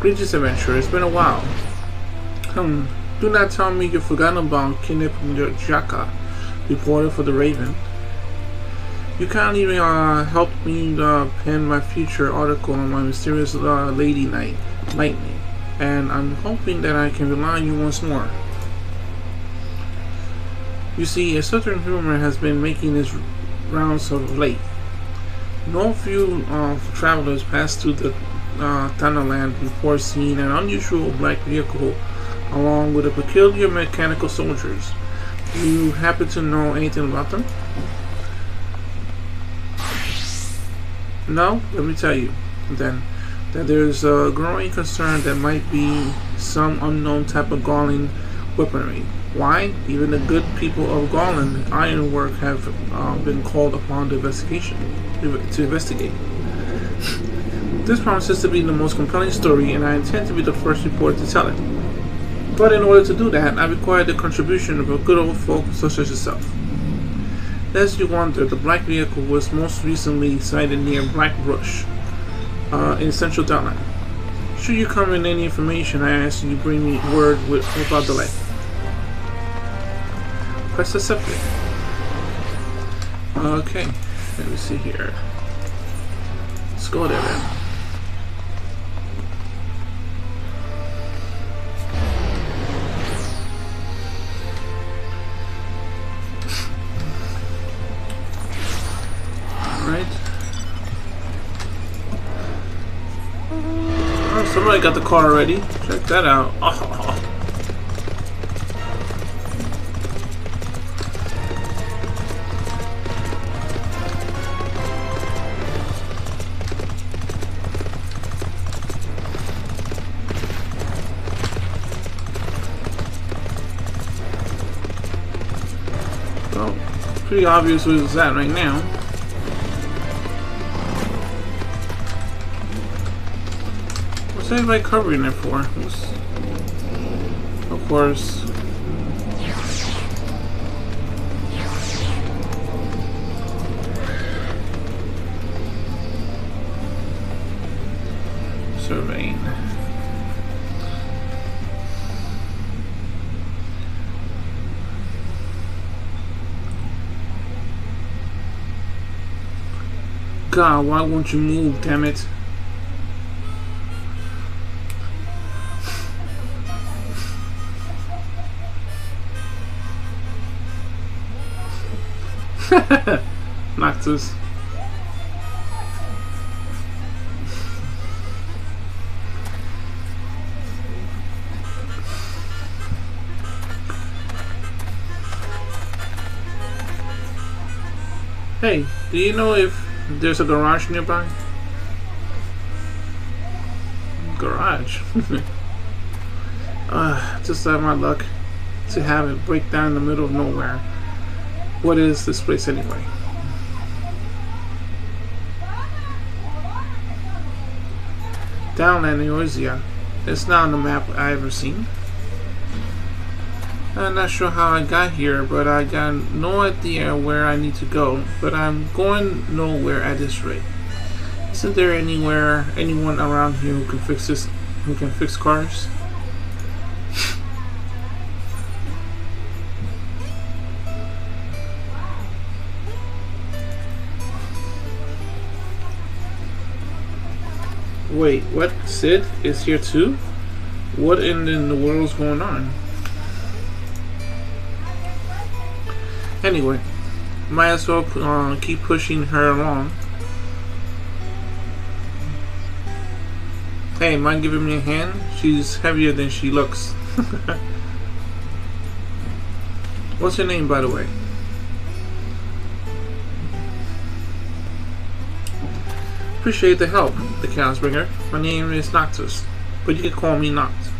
Greetings, adventurer. It's been a while. Do not tell me you've forgotten about kidnapping your Jaka, reporter for the Raven. You kindly helped me pen my future article on my mysterious lady lightning, and I'm hoping that I can rely on you once more. You see, a certain rumor has been making its rounds of late. No few travelers pass through the Thanaland before seeing an unusual black vehicle along with a peculiar mechanical soldiers. Do you happen to know anything about them? No? Let me tell you, then, that there's a growing concern that might be some unknown type of Garland weaponry. Why? Even the good people of Garland Ironwork have been called upon to investigate. This promises to be the most compelling story, and I intend to be the first reporter to tell it. But in order to do that, I require the contribution of a good old folk such as yourself. Lest you wonder, the black vehicle was most recently sighted near Black Brush, in central Dachaosbringer. Should you come in any information, I ask you bring me word without delay. Press accept it. Okay, let me see here. Let's go there then. Oh, somebody got the car already. Check that out. Oh. Well, pretty obvious who it's at right now. What's everybody covering it for? Of course. Surveying. God, why won't you move, damn it? Noctis. Hey, do you know if there's a garage nearby? Garage? Just out of my luck to have it break down in the middle of nowhere. What is this place anyway? Dachaosbringer. It's not on the map I ever seen. I'm not sure how I got here, but I got no idea where I need to go. But I'm going nowhere at this rate. Isn't there anyone around here who can fix this? Who can fix cars? Wait, what? Sid is here too? What in the world is going on? Anyway, might as well keep pushing her along. Hey, mind giving me a hand? She's heavier than she looks. What's your name, by the way? Appreciate the help, Dachaosbringer. My name is Noctis, but you can call me Noct.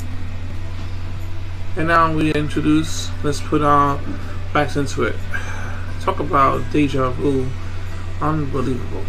And now we introduce, let's put our backs into it. Talk about deja vu. Unbelievable.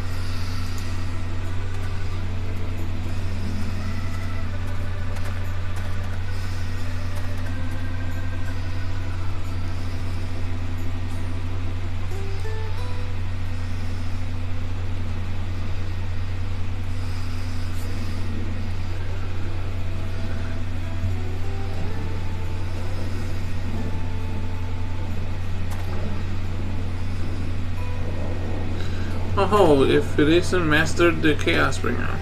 ho, if it isn't Master the Dachaosbringer.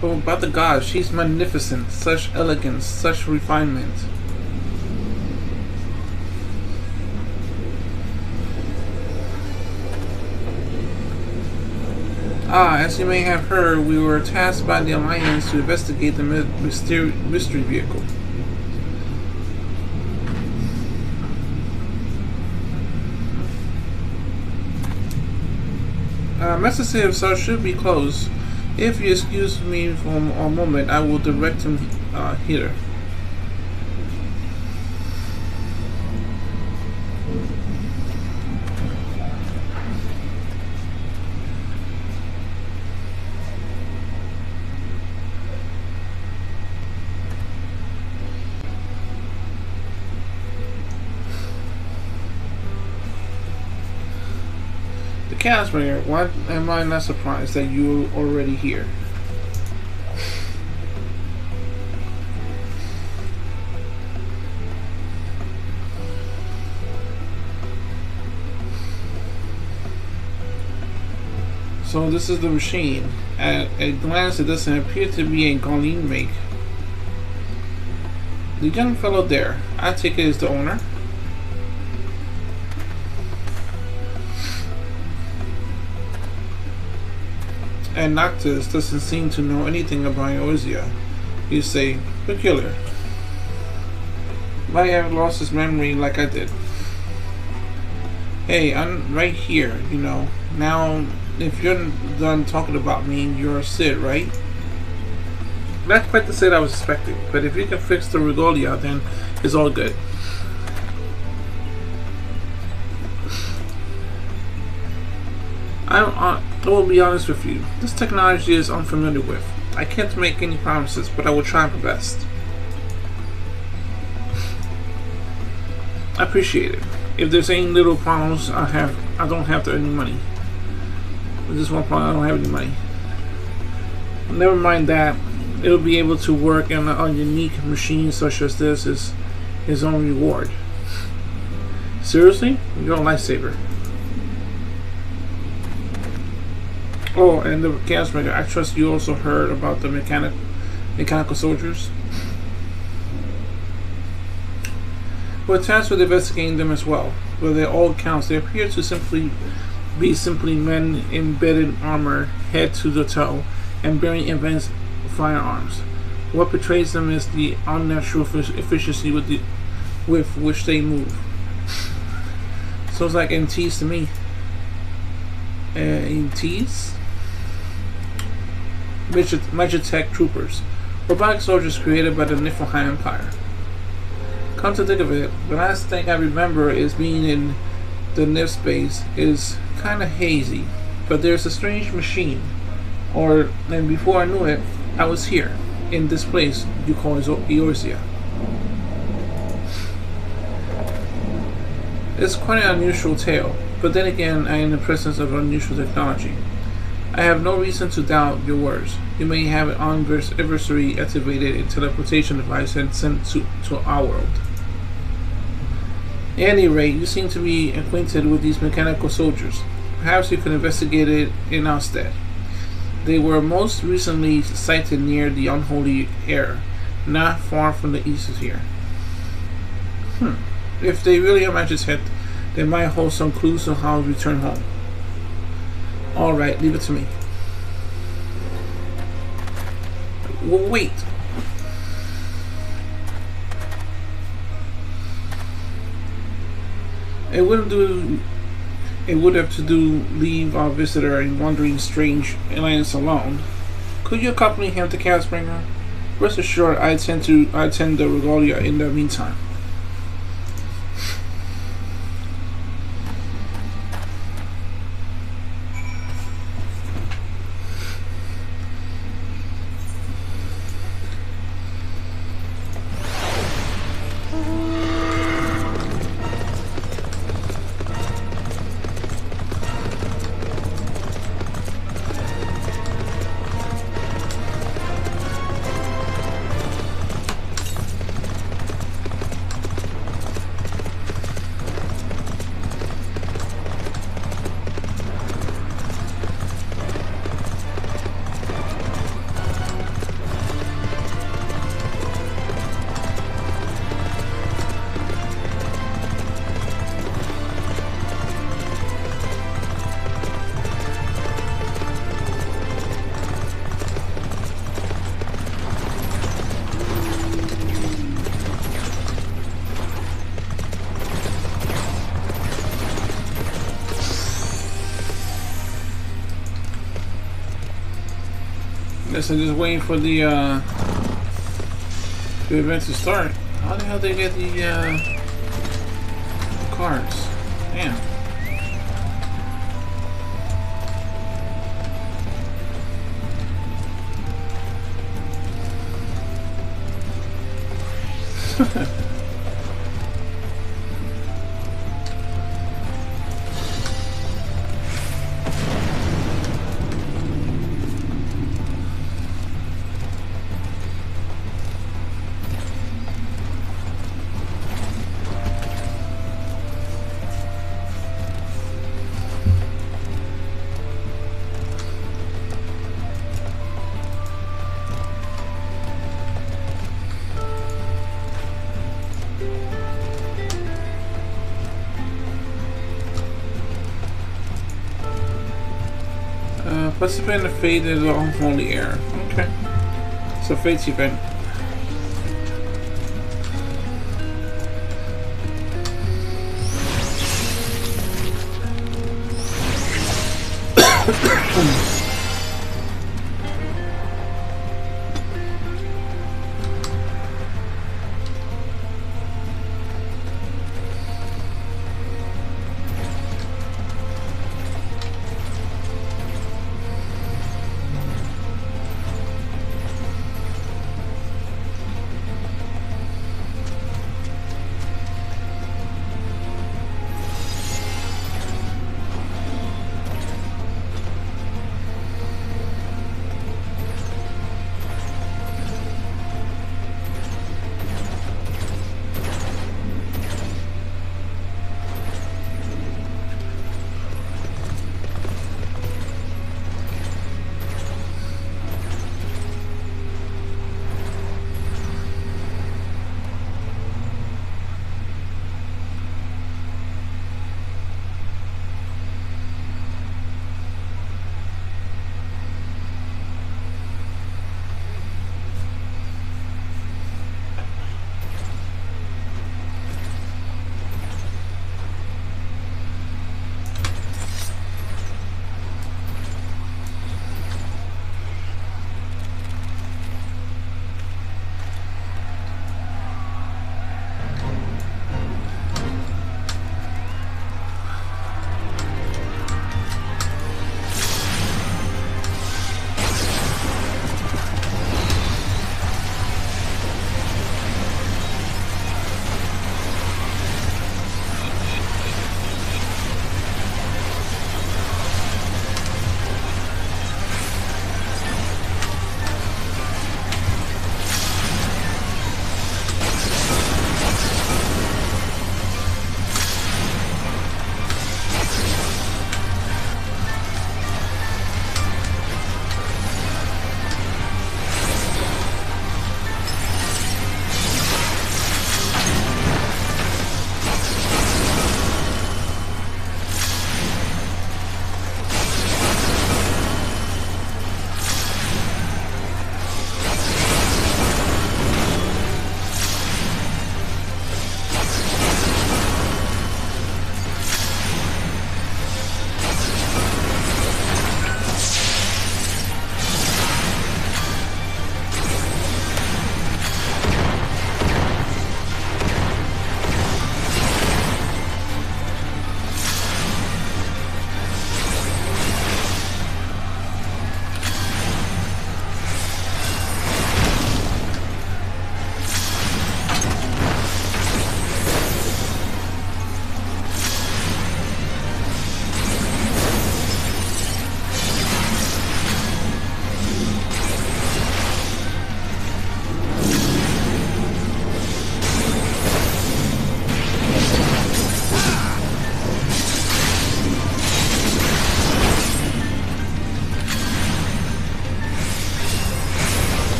Oh, by the gods, she's magnificent. Such elegance, such refinement. Ah, as you may have heard, we were tasked by the Alliance to investigate the mystery vehicle. Master Server should be close. If you excuse me for a moment, I will direct him here. Dachaosbringer, why am I not surprised that you're already here? So this is the machine. At a glance, it doesn't appear to be a Galeen make. The young fellow there, I take it is the owner. And Noctis doesn't seem to know anything about Eorzea. You say, peculiar. Might have lost his memory like I did. Hey, I'm right here, you know. Now, if you're done talking about me, you're Sid, right? Not quite the Sid I was expecting, but if you can fix the regalia, then it's all good. I will be honest with you. This technology is unfamiliar with. I can't make any promises, but I will try my best. I appreciate it. If there's any little problems, I don't have to earn any money. With this one problem, I don't have any money. Never mind that. It'll be able to work on a unique machine such as this is his own reward. Seriously? You're a lifesaver. Oh, and the Dachaosbringer, I trust you also heard about the mechanical soldiers. We're tasked with investigating them as well. By their all accounts, they appear to be simply men embedded in armor, head to the toe, and bearing advanced firearms. What betrays them is the unnatural efficiency with which they move. Sounds like NTs to me. NTs? Magitech troopers. Robotic soldiers created by the Niflheim Empire. Come to think of it, the last thing I remember is being in the Nif space is kinda hazy. But there's a strange machine. And before I knew it, I was here, in this place you call Eorzea. It's quite an unusual tale, but then again I am in the presence of unusual technology. I have no reason to doubt your words. You may have an adversary activated a teleportation device and sent to our world. At any rate, you seem to be acquainted with these mechanical soldiers. Perhaps you could investigate it in our stead. They were most recently sighted near the unholy air, not far from the east of here. If they really are Magitech, they might hold some clues to how to return home. Alright, leave it to me. Well, wait. It would have to do leave our visitor in wandering strange lands alone. Could you accompany him to Dachaosbringer? Rest assured, I attend the regalia in the meantime. Guess I'm just waiting for the event to start. How the hell did they get the cards? Damn. Participate in the fate is off on the air. Okay. So fate's event.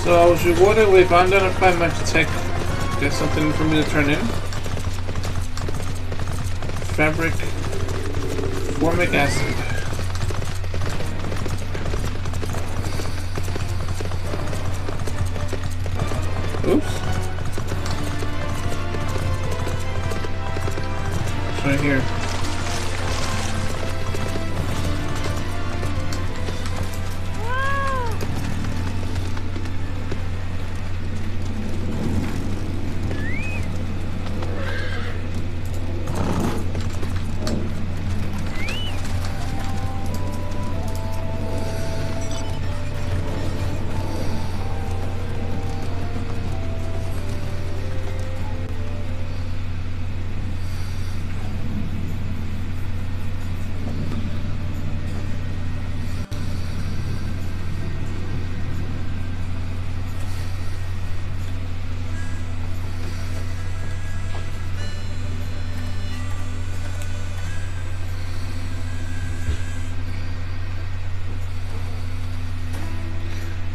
So I was rewarded with unidentified magic tech. Get something for me to turn in. Fabric. Formic acid. Oops. It's right here.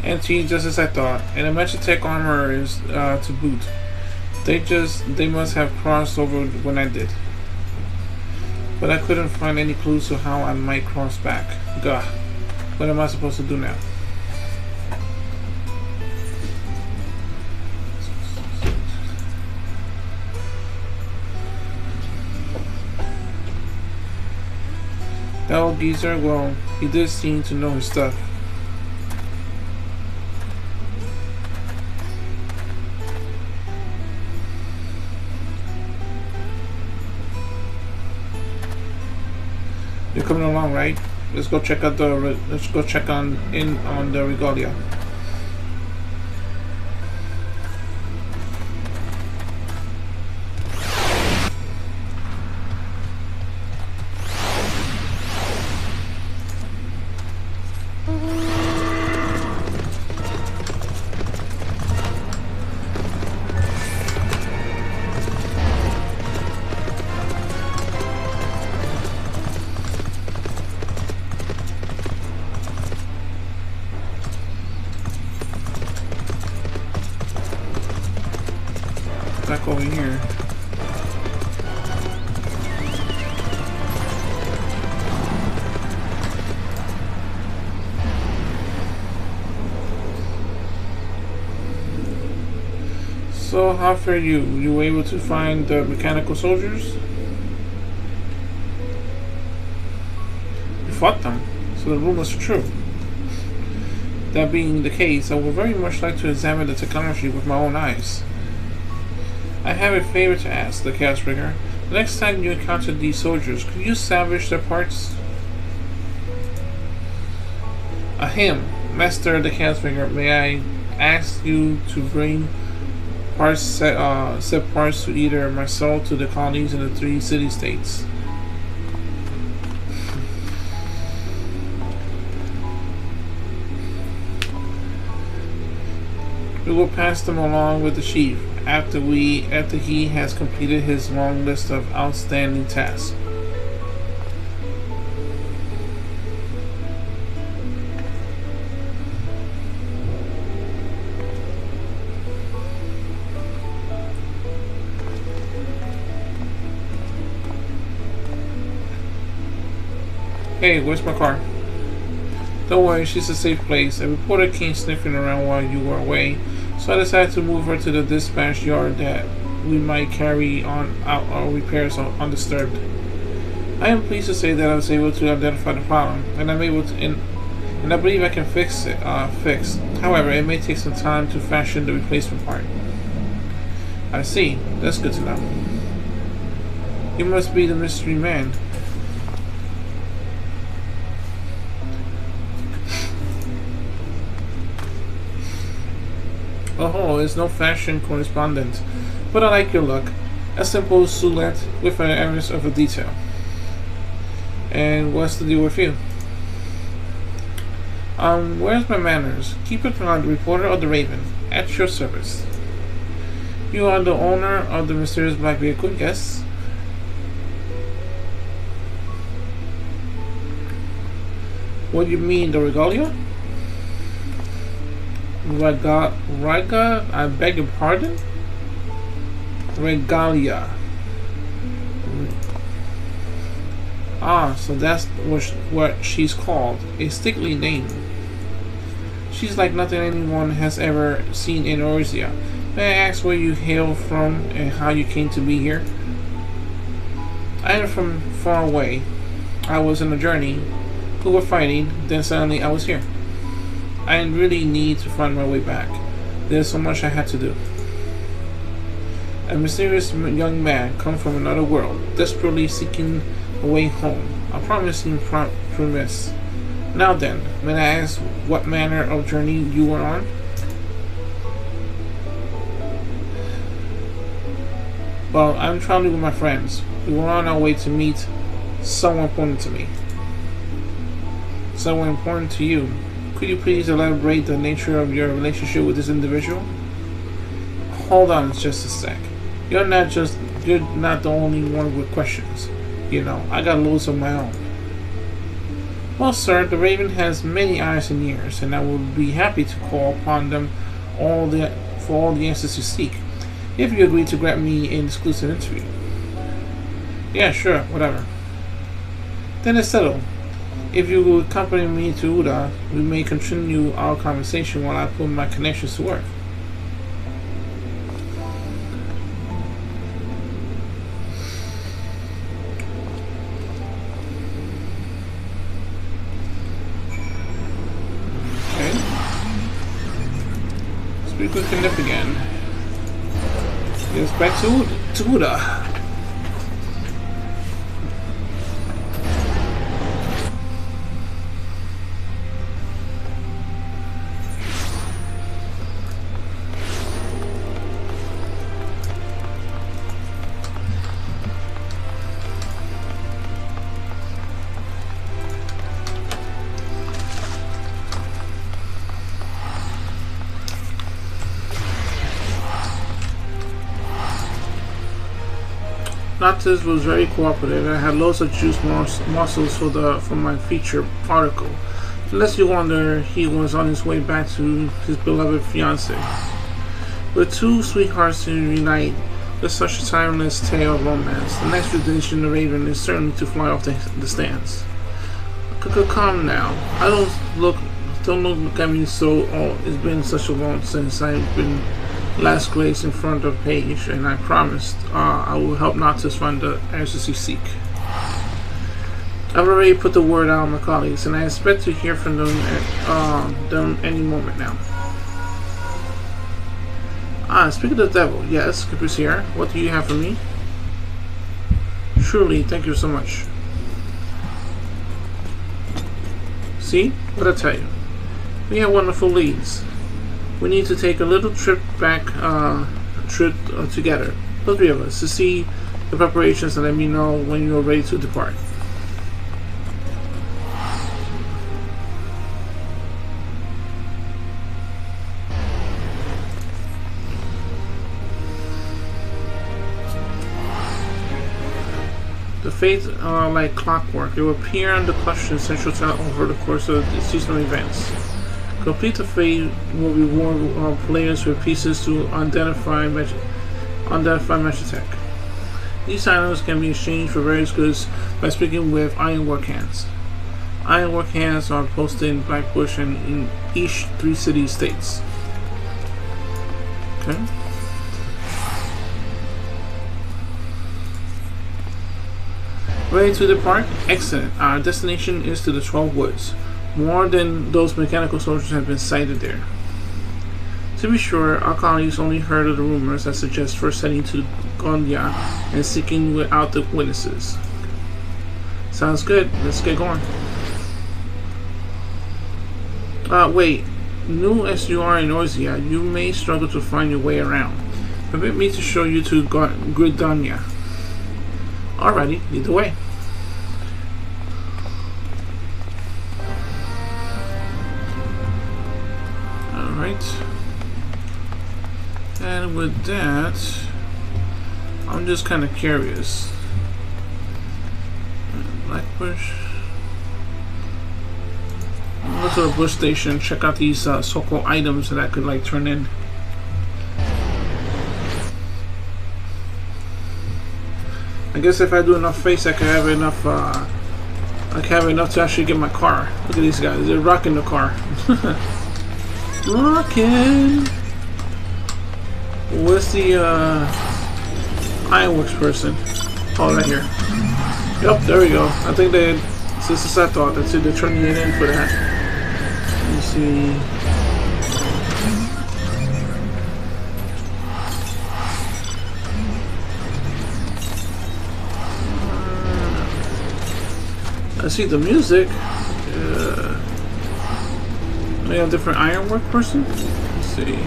NT, just as I thought, and the magic tech armor is to boot. They must have crossed over when I did. But I couldn't find any clues to how I might cross back. Gah. What am I supposed to do now? That old geezer, well, he did seem to know his stuff. You're coming along, right? Let's go check out the. Let's go check on the regalia. Back over here. So how fared you? You were able to find the mechanical soldiers? You fought them, so the rumors are true. That being the case, I would very much like to examine the technology with my own eyes. I have a favor to ask, Dachaosbringer. The next time you encounter these soldiers, could you salvage their parts? Master Dachaosbringer, may I ask you to bring parts, set parts to either myself to the colonies in the 3 city-states? We will pass them along with the chief after he has completed his long list of outstanding tasks. Hey, where's my car? Don't worry, she's a safe place. A reporter came sniffing around while you were away, so I decided to move her to the dispatch yard that we might carry on out our repairs undisturbed. I am pleased to say that I was able to identify the problem, and I'm able to, and I believe I can fix it. However, it may take some time to fashion the replacement part. I see. That's good to know. You must be the mystery man. Oh, it's no fashion correspondent, but I like your look. A simple silhouette with an awareness of a detail. And what's the deal with you? Where's my manners? Keep it on the reporter of the Raven. At your service. You are the owner of the mysterious black vehicle, yes? What do you mean, the regalia? Rega, I beg your pardon? Regalia. Ah, so that's what she's called. A stickly name. She's like nothing anyone has ever seen in Orzia. May I ask where you hail from and how you came to be here? I am from far away. I was on a journey. We were fighting, then suddenly I was here. I really need to find my way back. There's so much I had to do. A mysterious young man come from another world, desperately seeking a way home. A promising premise. Now then, may I ask what manner of journey you were on? Well, I'm traveling with my friends. We were on our way to meet someone important to me. Someone important to you. Could you please elaborate the nature of your relationship with this individual? Hold on just a sec. You're not the only one with questions. You know, I got loads of my own. Well, sir, the Raven has many eyes and ears, and I would be happy to call upon them for all the answers you seek, if you agree to grant me an exclusive interview. Yeah, sure, whatever. Then it's settled. If you will accompany me to Uda, we may continue our conversation while I put my connections to work. Okay. Speak with Kniff again. Get us back to Uda. Natas was very cooperative. I had loads of juice muscles for my feature article. Unless you wonder, he was on his way back to his beloved fiancée. With two sweethearts to reunite with such a timeless tale of romance, the next tradition of the Raven is certainly to fly off the stands. Calm now. Don't look at me so. Oh, it's been such a long since I've been last graced in front of Paige, and I promised I will help Natas find the answers you seek. I've already put the word out on my colleagues, and I expect to hear from them any moment now. Speak of the devil. Yes, Skipper's here. What do you have for me? Truly, thank you so much. See? What I tell you. We have wonderful leads. We need to take a little trip back, together, the three of us, to see the preparations and let me know when you're ready to depart. The fates are like clockwork. They will appear on the question central to over the course of the seasonal events. Complete the fate will reward players with pieces to identify Magitech. These items can be exchanged for various goods by speaking with Ironwork Hands. Ironwork Hands are posted in Blackbush and in each 3 city states. Okay. Ready to depart? Excellent. Our destination is to the 12 Woods. More than those mechanical soldiers have been sighted there. To be sure, our colleagues only heard of the rumors that suggest first heading to Gondia and seeking out the witnesses. Sounds good. Let's get going. Wait. New as you are in Orzia, you may struggle to find your way around. Permit me to show you to Gridania. Alrighty, lead the way. Alright. And with that, I'm just kind of curious. Blackbush. Go to the bush station, check out these so-called items that I could like turn in. I guess if I do enough face, I can have enough. I can have enough to actually get my car. Look at these guys; they're rocking the car. Rocking. Where's the ironworks person? Oh, right here. Yep, there we go. I think they. This is I thought. That's it. They're turning it in for that. Let me see. I see the music. They have different ironwork person. Let's see.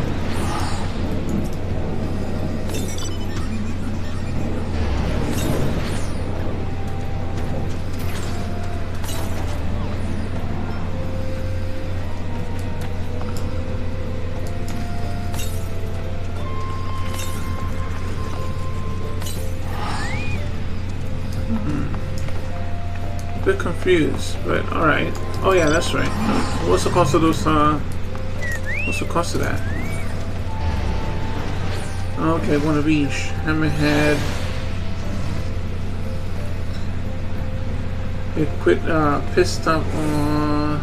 Bit confused, but all right. Oh yeah, that's right. What's the cost of those? What's the cost of that? Okay, one of each. Hammerhead. It quit. Pissed up on.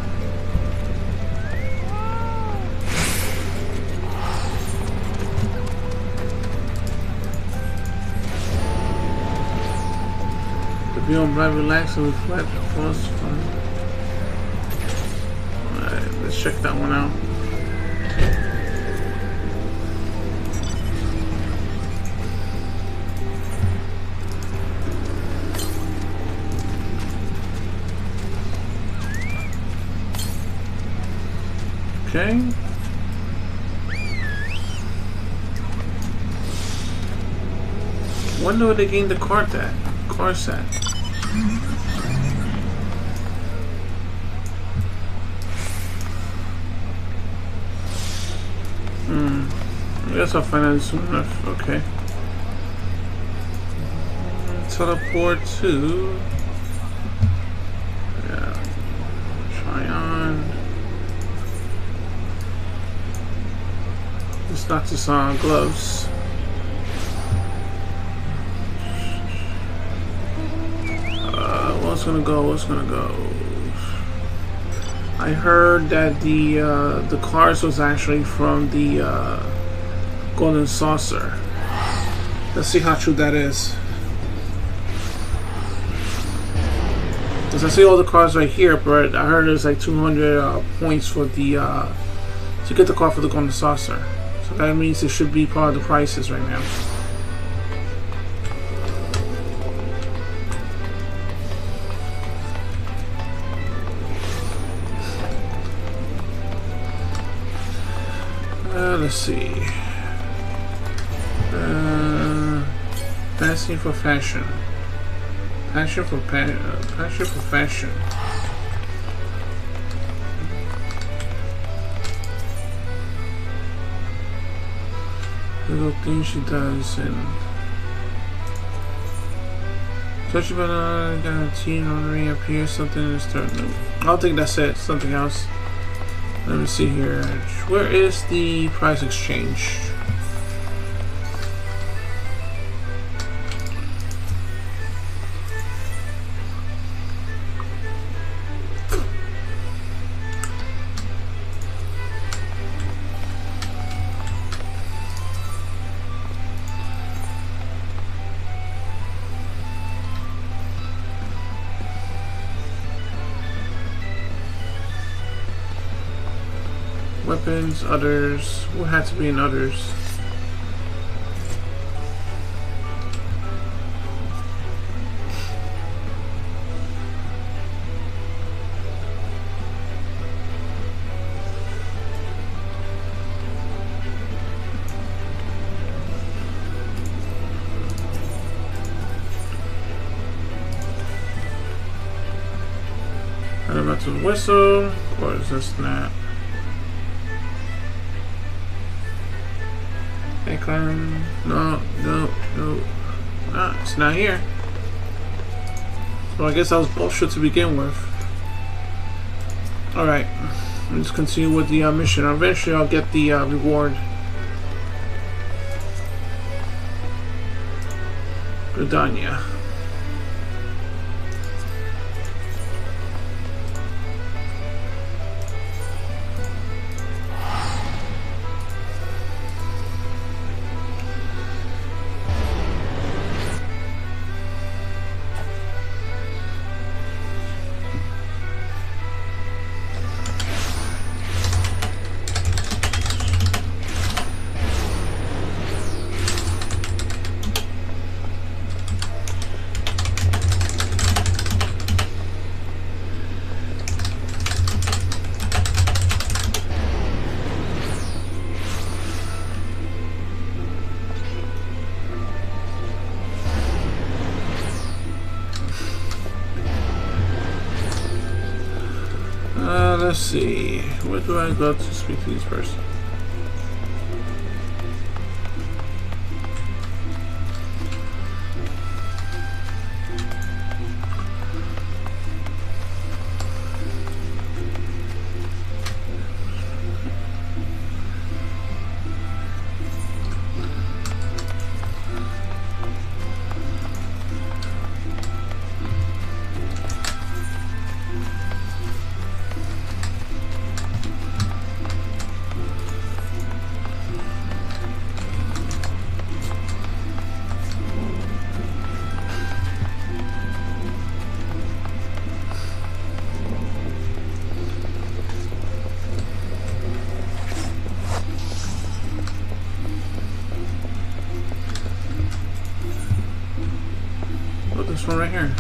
Be on bright, relax, and reflect. Pause. Alright, let's check that one out. Okay. Wonder where they gained the cart at. Car set. I guess I'll find out soon enough. Okay. Teleport to. Yeah. Try on. It's not just on gloves. What's gonna go? I heard that the cars was actually from the Golden Saucer. Let's see how true that is. Because I see all the cars right here, but I heard there's like 200 points for the to get the car for the Golden Saucer. So that means it should be part of the prices right now. Let's see. Passion for fashion. Passion for fashion. Little things she does and touch about got a teen on the ring up here. Something is starting. I don't think that's it. Something else. Let me see here. Where is the price exchange? Weapons, others. What had to be in others? Adamantoise whistle, or is this not? No. Ah, it's not here. So I guess that was bullshit to begin with. Alright, let's continue with the mission. Eventually I'll get the reward. Gridania. Let's see, where do I go to speak to this person? This one right here.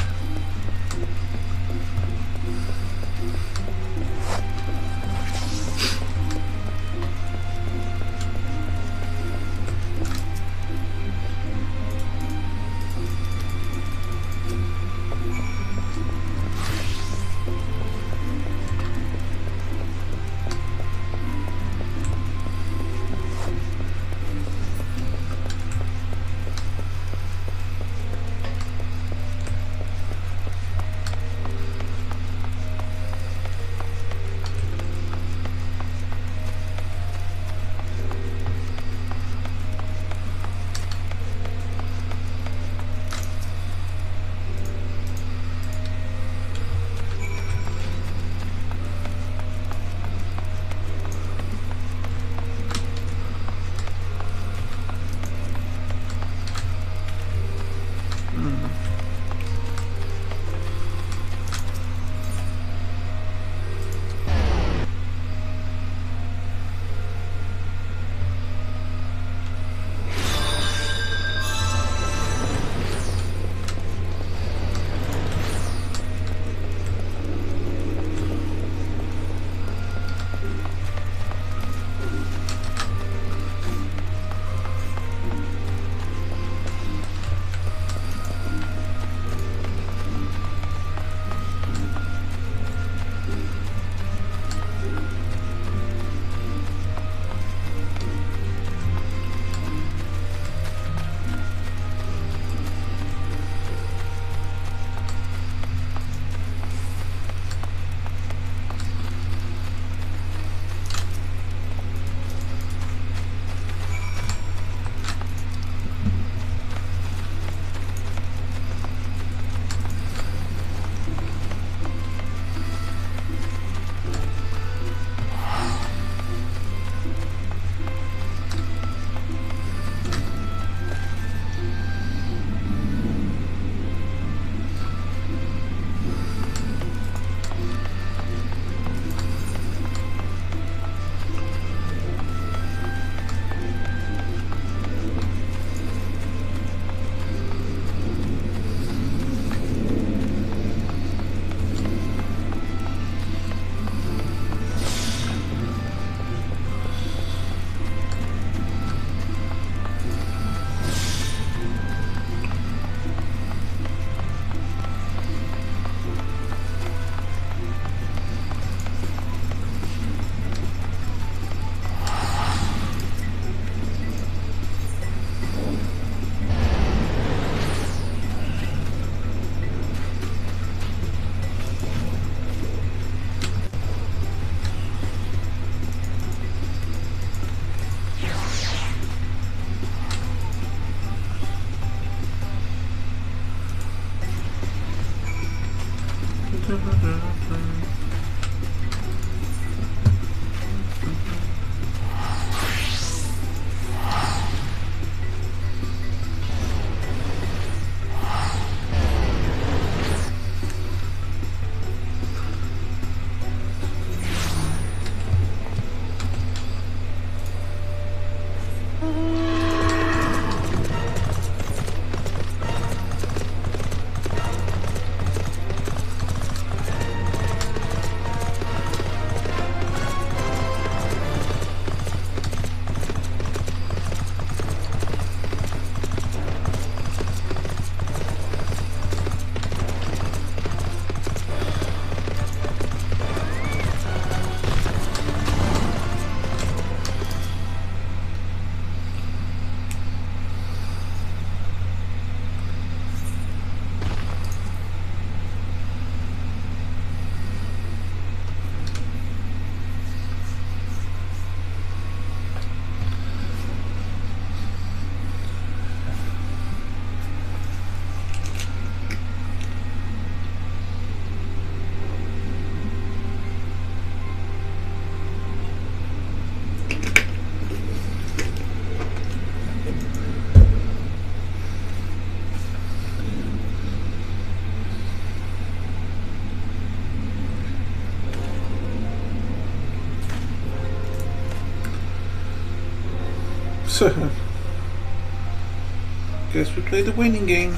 Guess we played the waiting game.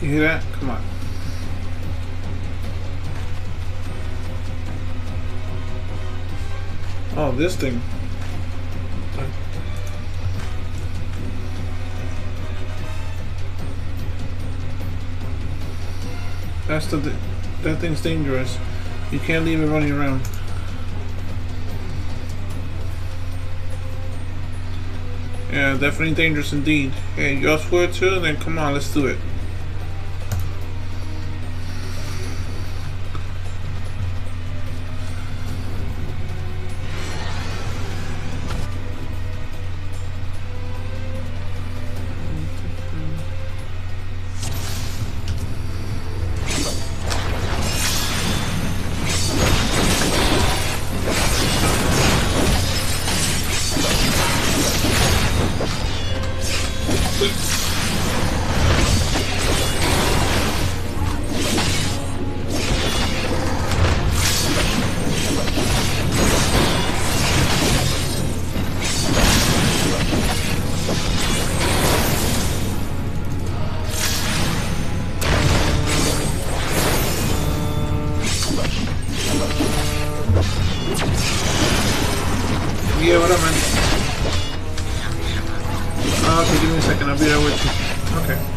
You hear that? Come on. Oh, this thing. That thing's dangerous. You can't leave it running around. Yeah, definitely dangerous indeed. Hey, you asked for it too? Then come on, let's do it. Yeah, what up, man? Oh, okay, give me a second. I'll be there with you. Okay.